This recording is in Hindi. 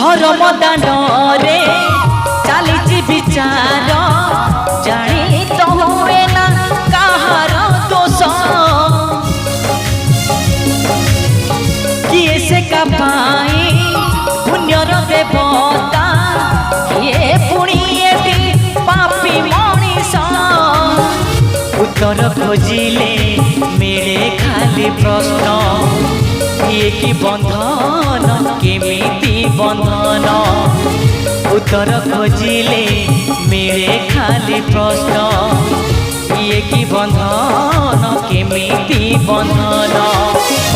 धर्म दांडरे चली विचार जानी तो हुए ना कहार दोष किए से का पाई पुण्यर देवता किए पुणी पापी मनीष उत्तर खोजिले मिले खाली प्रश्न ये कि बंधन केमिति बंधन उत्तर खोजिले मिले खाली प्रश्न ये कि बंधन केमिति बंधन।